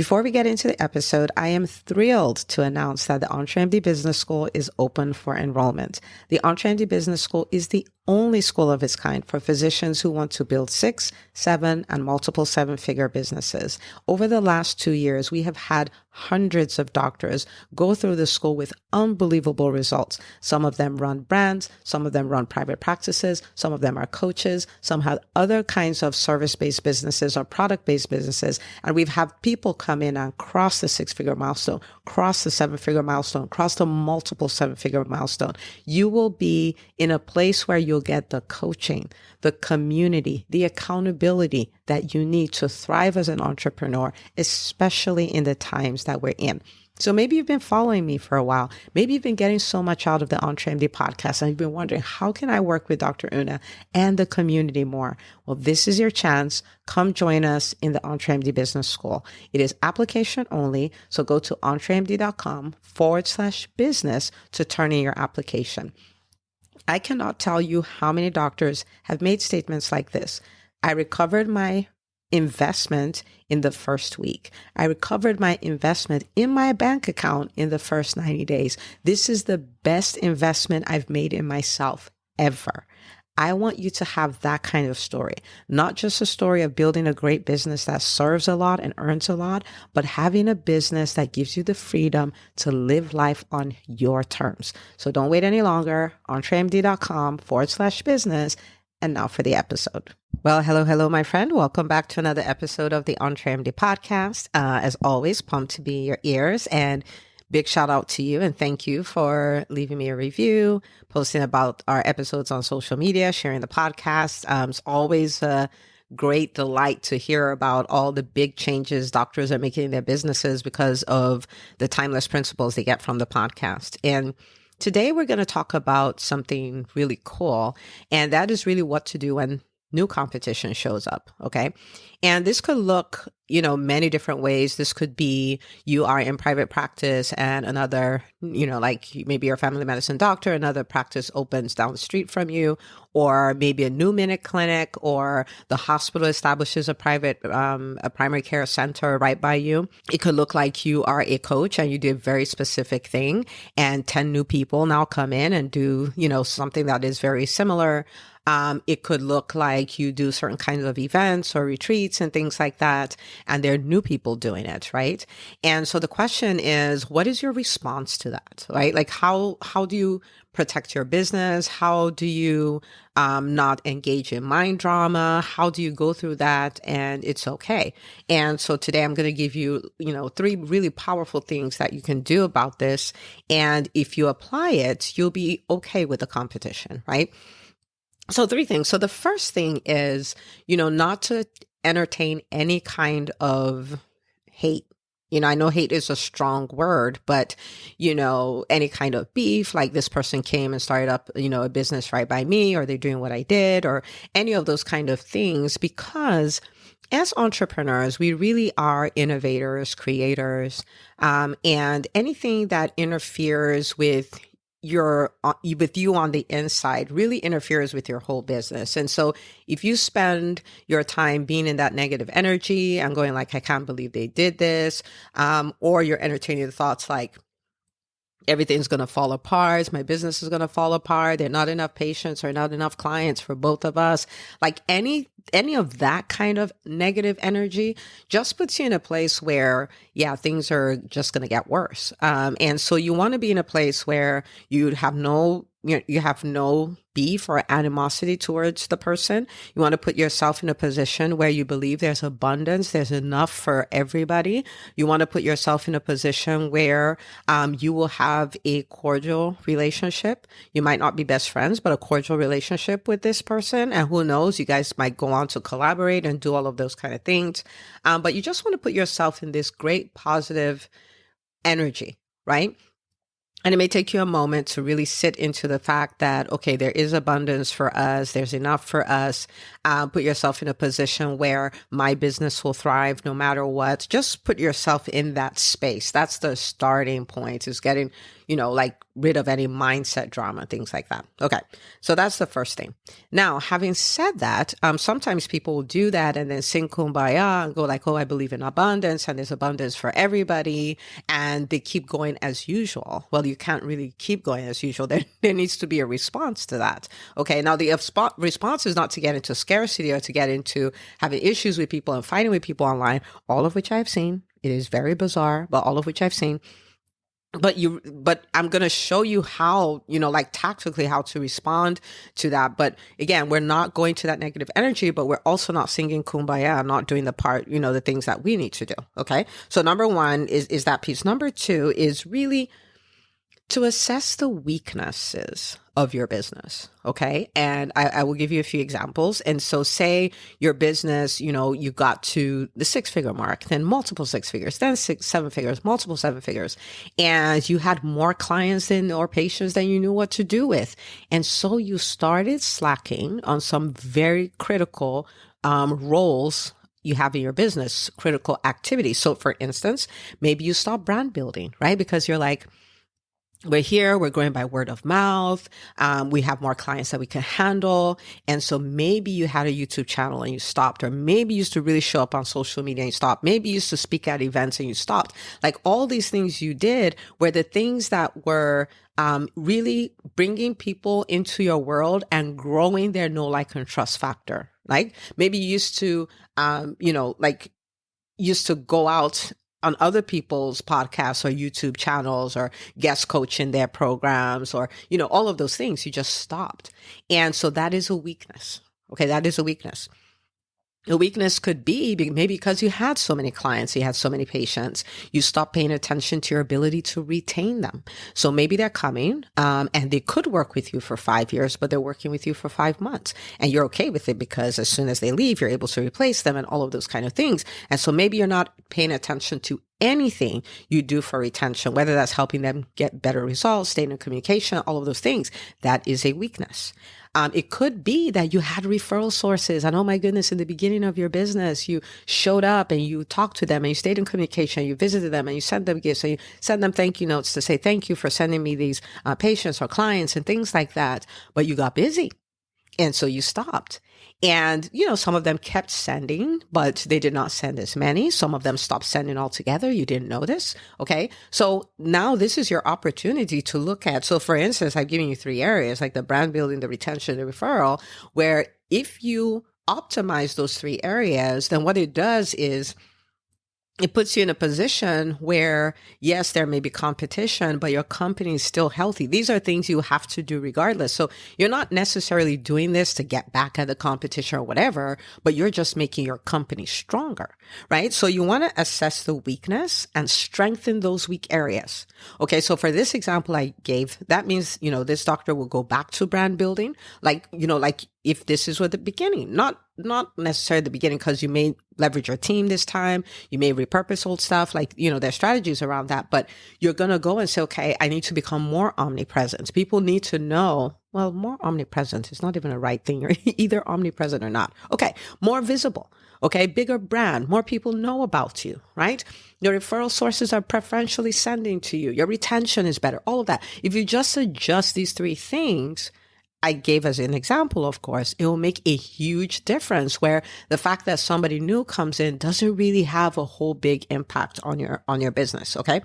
Before we get into the episode, I am thrilled to announce that the EntreMD Business School is open for enrollment. The EntreMD Business School is the only school of its kind for physicians who want to build 6, 7, and multiple 7-figure businesses. Over the last 2 years, we have had hundreds of doctors go through the school with unbelievable results. Some of them run brands, some of them run private practices, some of them are coaches, some have other kinds of service-based businesses or product-based businesses. And we've had people come in and cross the 6-figure milestone, cross the 7-figure milestone, cross the multiple 7-figure milestone. You will be in a place where you'll get the coaching, the community, the accountability that you need to thrive as an entrepreneur, especially in the times that we're in. So maybe you've been following me for a while. Maybe you've been getting so much out of the EntreMD podcast and you've been wondering, how can I work with Dr. Una and the community more? Well, this is your chance. Come join us in the EntreMD Business School. It is application only. So go to entremd.com/business to turn in your application. I cannot tell you how many doctors have made statements like this. I recovered my investment in the first week. I recovered my investment in my bank account in the first 90 days. This is the best investment I've made in myself ever. I want you to have that kind of story, not just a story of building a great business that serves a lot and earns a lot, but having a business that gives you the freedom to live life on your terms. So don't wait any longer. entremd.com/business. And now for the episode. Well, hello, my friend. Welcome back to another episode of the EntreMD podcast. As always, pumped to be in your ears, and big shout out to you and thank you for leaving me a review, posting about our episodes on social media, sharing the podcast. It's always a great delight to hear about all the big changes doctors are making in their businesses because of the timeless principles they get from the podcast. And today we're going to talk about something really cool, and that is really what to do when new competition shows up. Okay. And this could look, many different ways. This could be you are in private practice and another, like maybe you're a family medicine doctor, another practice opens down the street from you, or maybe a new minute clinic, or the hospital establishes a primary care center right by you. It could look like you are a coach and you do a very specific thing and 10 new people now come in and do, something that is very similar. It could look like you do certain kinds of events or retreats and things like that, and there are new people doing it, right? And so the question is, what is your response to that, right? Like how do you protect your business? How do you not engage in mind drama? How do you go through that? And it's okay. And so today I'm going to give you, 3 really powerful things that you can do about this. And if you apply it, you'll be okay with the competition, right? So 3 things. So the first thing is, not to entertain any kind of hate. I know hate is a strong word, but, any kind of beef, like this person came and started up, a business right by me, or they're doing what I did, or any of those kind of things, because as entrepreneurs, we really are innovators, creators, and anything that interferes with you on the inside really interferes with your whole business. And so if you spend your time being in that negative energy and going like, I can't believe they did this, or you're entertaining the thoughts like, everything's going to fall apart, my business is going to fall apart, there are not enough patients or not enough clients for both of us, like any of that kind of negative energy just puts you in a place where, things are just going to get worse. And so you want to be in a place where you have no beef or animosity towards the person. You want to put yourself in a position where you believe there's abundance, there's enough for everybody. You want to put yourself in a position where you will have a cordial relationship. You might not be best friends, but a cordial relationship with this person. And who knows, you guys might go on to collaborate and do all of those kind of things. But you just want to put yourself in this great positive energy, right? And it may take you a moment to really sit into the fact that, okay, there is abundance for us. There's enough for us. Put yourself in a position where my business will thrive no matter what. Just put yourself in that space. That's the starting point, is getting, like rid of any mindset drama, things like that. Okay. So that's the first thing. Now, having said that, sometimes people will do that and then sing kumbaya and go like, oh, I believe in abundance and there's abundance for everybody. And they keep going as usual. Well, you can't really keep going as usual. There needs to be a response to that. Okay. Now, the response is not to get into scarcity or to get into having issues with people and fighting with people online, all of which I've seen. It is very bizarre, but all of which I've seen. But I'm going to show you how, like tactically how to respond to that. But again, we're not going to that negative energy, but we're also not singing kumbaya, not doing the part, the things that we need to do. Okay. So number one is that piece. Number two is really to assess the weaknesses of your business. Okay. And I will give you a few examples. And so say your business, you got to the 6-figure mark, then multiple 6 figures, then 7 figures, multiple 7 figures. And you had more clients or patients than you knew what to do with. And so you started slacking on some very critical roles you have in your business, critical activities. So for instance, maybe you stop brand building, right? Because you're like, we're here, we're growing by word of mouth. We have more clients that we can handle. And so maybe you had a YouTube channel and you stopped, or maybe you used to really show up on social media and you stopped. Maybe you used to speak at events and you stopped. Like all these things you did were the things that were really bringing people into your world and growing their know, like, and trust factor. Like maybe you used to, used to go out on other people's podcasts or YouTube channels or guest coach in their programs or, all of those things. You just stopped. And so that is a weakness. Okay. That is a weakness. A weakness could be maybe because you had so many clients, you had so many patients, you stopped paying attention to your ability to retain them. So maybe they're coming, and they could work with you for 5 years, but they're working with you for 5 months and you're okay with it because as soon as they leave, you're able to replace them and all of those kind of things. And so maybe you're not paying attention to anything you do for retention, whether that's helping them get better results, staying in communication, all of those things. That is a weakness. It could be that you had referral sources. And oh my goodness, in the beginning of your business, you showed up and you talked to them and you stayed in communication, you visited them and you sent them gifts and you sent them thank you notes to say, thank you for sending me these patients or clients and things like that. But you got busy. And so you stopped. And, some of them kept sending, but they did not send as many. Some of them stopped sending altogether. You didn't notice. Okay. So now this is your opportunity to look at. So for instance, I've given you 3 areas like the brand building, the retention, the referral, where if you optimize those 3 areas, then what it does is it puts you in a position where, yes, there may be competition, but your company is still healthy. These are things you have to do regardless. So you're not necessarily doing this to get back at the competition or whatever, but you're just making your company stronger, right? So you want to assess the weakness and strengthen those weak areas. Okay. So for this example I gave, that means, this doctor will go back to brand building, like if this is at the beginning, not necessarily the beginning, because you may leverage your team this time, you may repurpose old stuff, there's strategies around that, but you're going to go and say, okay, I need to become more omnipresent. People need to know, well, more omnipresent is not even a right thing. You're either omnipresent or not. Okay. More visible. Okay. Bigger brand. More people know about you, right? Your referral sources are preferentially sending to you. Your retention is better. All of that. If you just adjust these 3 things, I gave as an example, of course, it will make a huge difference where the fact that somebody new comes in doesn't really have a whole big impact on your business. Okay.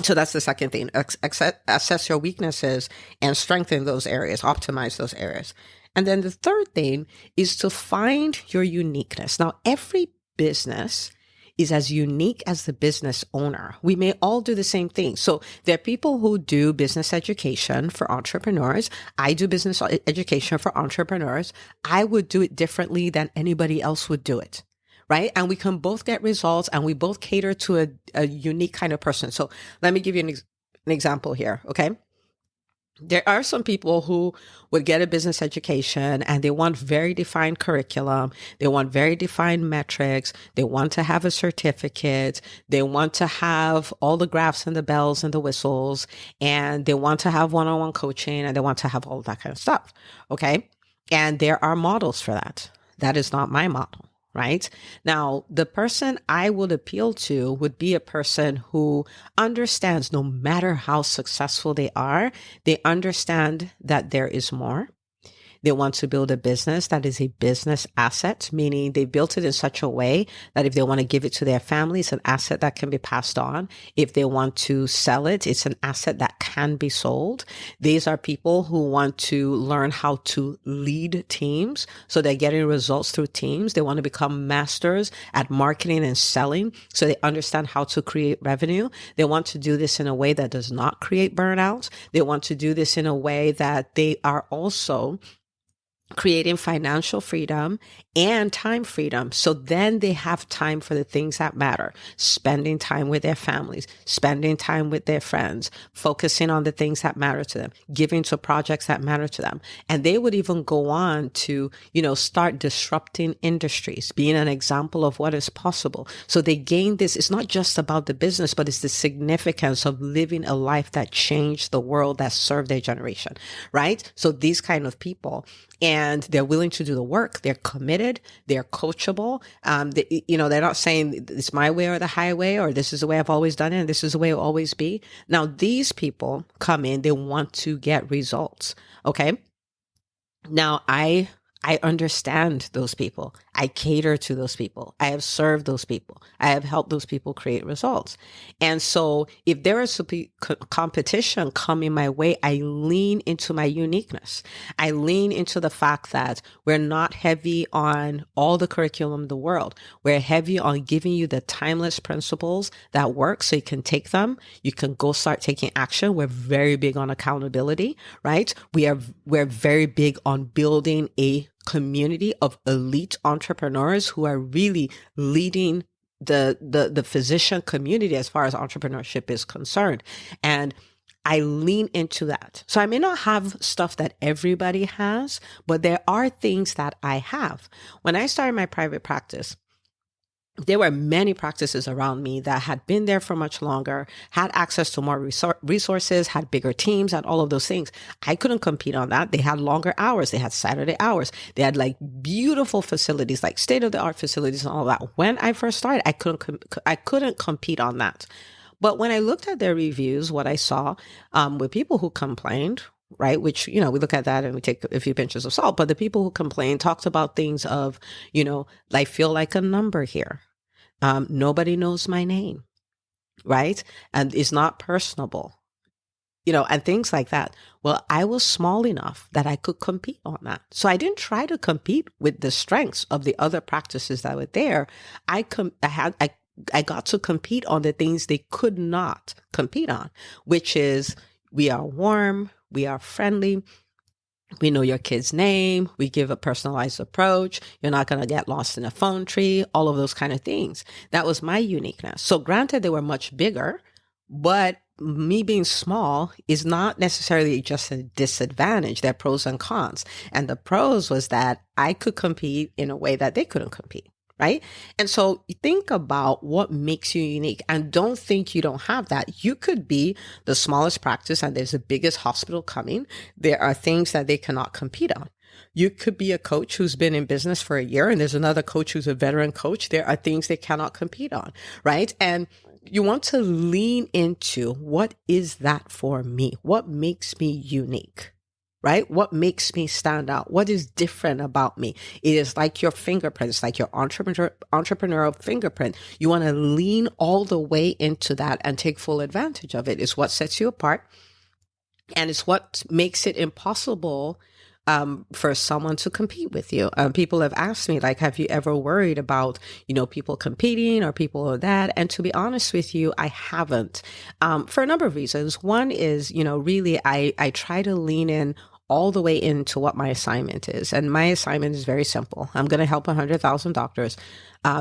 So that's the second thing. Assess your weaknesses and strengthen those areas, optimize those areas. And then the third thing is to find your uniqueness. Now, every business is as unique as the business owner. We may all do the same thing. So there are people who do business education for entrepreneurs. I do business education for entrepreneurs. I would do it differently than anybody else would do it. Right. And we can both get results and we both cater to a unique kind of person. So let me give you an example here. Okay. There are some people who would get a business education and they want very defined curriculum. They want very defined metrics. They want to have a certificate. They want to have all the graphs and the bells and the whistles, and they want to have one-on-one coaching and they want to have all that kind of stuff. Okay. And there are models for that. That is not my model, right? Now, the person I would appeal to would be a person who understands no matter how successful they are, they understand that there is more. They want to build a business that is a business asset, meaning they built it in such a way that if they want to give it to their family, it's an asset that can be passed on. If they want to sell it, it's an asset that can be sold. These are people who want to learn how to lead teams. So they're getting results through teams. They want to become masters at marketing and selling. So they understand how to create revenue. They want to do this in a way that does not create burnout. They want to do this in a way that they are also creating financial freedom and time freedom. So then they have time for the things that matter, spending time with their families, spending time with their friends, focusing on the things that matter to them, giving to projects that matter to them. And they would even go on to, start disrupting industries, being an example of what is possible. So they gain this. It's not just about the business, but it's the significance of living a life that changed the world, that served their generation, right? So these kind of people, and they're willing to do the work. They're committed. They're coachable. They're not saying it's my way or the highway, or this is the way I've always done it, and this is the way it will always be. Now, these people come in, they want to get results. Okay. Now, I understand those people. I cater to those people. I have served those people. I have helped those people create results. And so if there is a competition coming my way, I lean into my uniqueness. I lean into the fact that we're not heavy on all the curriculum in the world. We're heavy on giving you the timeless principles that work so you can take them. You can go start taking action. We're very big on accountability, right? We're very big on building a community of elite entrepreneurs who are really leading the physician community as far as entrepreneurship is concerned. And I lean into that. So I may not have stuff that everybody has, but there are things that I have. When I started my private practice, there were many practices around me that had been there for much longer, had access to more resources, had bigger teams, had all of those things. I couldn't compete on that. They had longer hours. They had Saturday hours. They had like beautiful facilities, like state-of-the-art facilities and all that. When I first started, I couldn't compete on that. But when I looked at their reviews, what I saw with people who complained, right? Which, we look at that and we take a few pinches of salt, but the people who complain talked about things of, I feel like a number here. Nobody knows my name, right? And it's not personable, and things like that. Well, I was small enough that I could compete on that. So I didn't try to compete with the strengths of the other practices that were there. I got to compete on the things they could not compete on, which is we are warm, we are friendly, we know your kid's name, we give a personalized approach, you're not going to get lost in a phone tree, all of those kind of things. That was my uniqueness. So granted, they were much bigger, but me being small is not necessarily just a disadvantage. There are pros and cons. And the pros was that I could compete in a way that they couldn't compete. Right? And so think about what makes you unique and don't think you don't have that. You could be the smallest practice and there's the biggest hospital coming. There are things that they cannot compete on. You could be a coach who's been in business for a year and there's another coach who's a veteran coach. There are things they cannot compete on, right? And you want to lean into what is that for me? What makes me unique? Right? What makes me stand out? What is different about me? It is like your fingerprint. It's like your entrepreneurial fingerprint. You want to lean all the way into that and take full advantage of it. It's what sets you apart. And it's what makes it impossible for someone to compete with you. People have asked me, like, have you ever worried about, people competing or people or that? And to be honest with you, I haven't, for a number of reasons. One is, really, I try to lean in all the way into what my assignment is. And my assignment is very simple. I'm going to help 100,000 doctors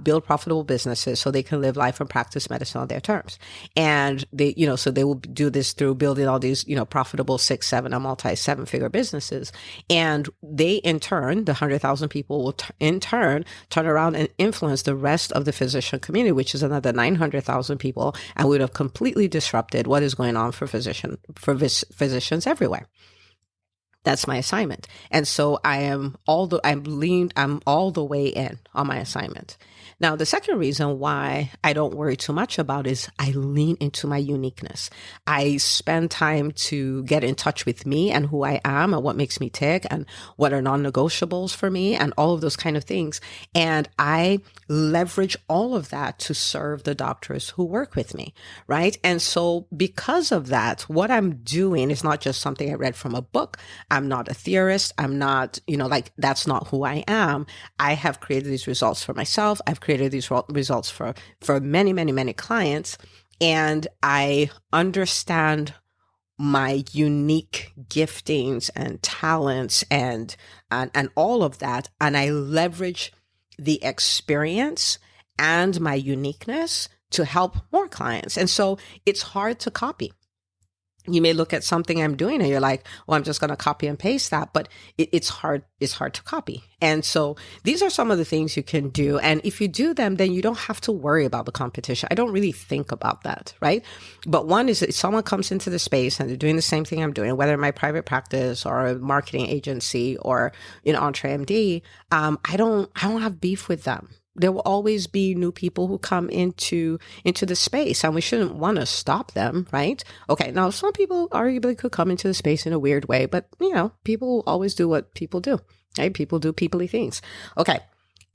build profitable businesses so they can live life and practice medicine on their terms. And they, so they will do this through building all these, profitable 6, 7, and multi-7-figure businesses. And they, in turn, the 100,000 people will in turn turn around and influence the rest of the physician community, which is another 900,000 people, and would have completely disrupted what is going on for physicians everywhere. That's my assignment. And so I'm all the way in on my assignment. Now, the second reason why I don't worry too much about is I lean into my uniqueness. I spend time to get in touch with me and who I am and what makes me tick and what are non-negotiables for me and all of those kind of things. And I leverage all of that to serve the doctors who work with me, right? And so because of that, what I'm doing is not just something I read from a book. I'm not a theorist. I'm not, that's not who I am. I have created these results for myself. I've created these results for many, many, many clients. And I understand my unique giftings and talents and all of that. And I leverage the experience and my uniqueness to help more clients. And so it's hard to copy. You may look at something I'm doing and you're like, well, I'm just going to copy and paste that, but it's hard to copy. And so these are some of the things you can do. And if you do them, then you don't have to worry about the competition. I don't really think about that, right? But one is if someone comes into the space and they're doing the same thing I'm doing, whether in my private practice or a marketing agency or, EntreMD, I don't have beef with them. There will always be new people who come into the space, and we shouldn't want to stop them, right? Okay, now some people arguably could come into the space in a weird way, but people always do what people do, right? People do peoply things. Okay,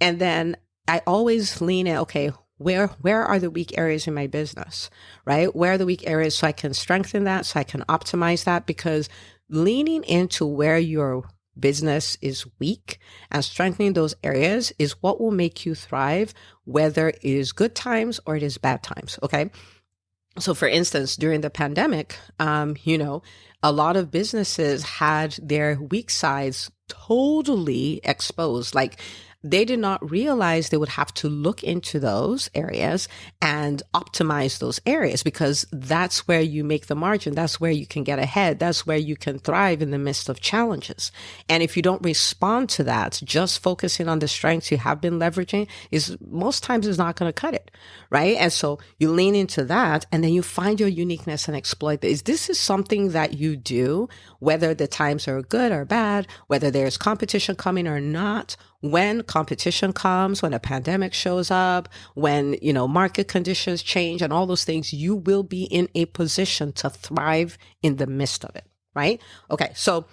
and then I always lean in, okay, where are the weak areas in my business, right? Where are the weak areas so I can strengthen that, so I can optimize that, because leaning into where your business is weak and strengthening those areas is what will make you thrive, whether it is good times or it is bad times. Okay. So for instance, during the pandemic, a lot of businesses had their weak sides totally exposed. Like they did not realize they would have to look into those areas and optimize those areas, because that's where you make the margin. That's where you can get ahead. That's where you can thrive in the midst of challenges. And if you don't respond to that, just focusing on the strengths you have been leveraging is most times is not going to cut it, right? And so you lean into that and then you find your uniqueness and exploit this. This is something that you do, whether the times are good or bad, whether there's competition coming or not. When competition comes, when a pandemic shows up, when, market conditions change and all those things, you will be in a position to thrive in the midst of it, right? Okay. So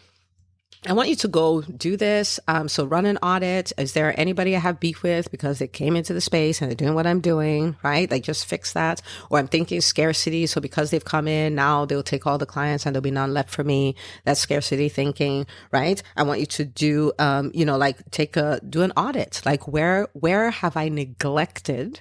I want you to go do this. So run an audit. Is there anybody I have beef with because they came into the space and they're doing what I'm doing, right? Like just fix that. Or I'm thinking scarcity. So because they've come in, now they'll take all the clients and there'll be none left for me. That's scarcity thinking, right? I want you to do, do an audit. Like where have I neglected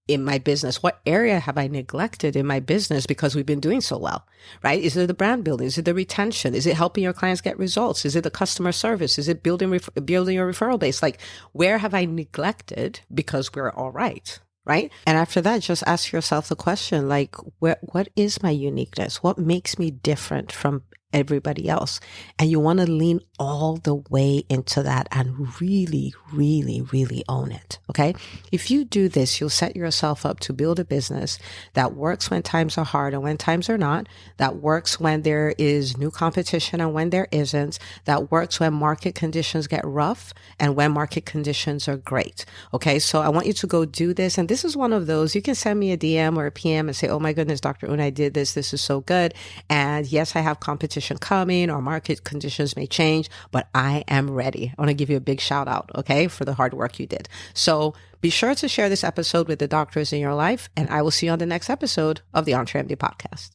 in my business? What area have I neglected in my business because we've been doing so well, right? Is it the brand building? Is it the retention? Is it helping your clients get results? Is it the customer service? Is it building your referral base? Like, where have I neglected because we're all right? Right? And after that, just ask yourself the question, like, what is my uniqueness? What makes me different from everybody else? And you want to lean all the way into that and really, really, really own it. Okay. If you do this, you'll set yourself up to build a business that works when times are hard and when times are not, that works when there is new competition and when there isn't, that works when market conditions get rough and when market conditions are great. Okay. So I want you to go do this. And this is one of those, you can send me a DM or a PM and say, oh my goodness, Dr. Un, I did this. This is so good. And yes, I have competition coming or market conditions may change, but I am ready. I want to give you a big shout out, okay, for the hard work you did. So be sure to share this episode with the doctors in your life, and I will see you on the next episode of the EntreMD podcast.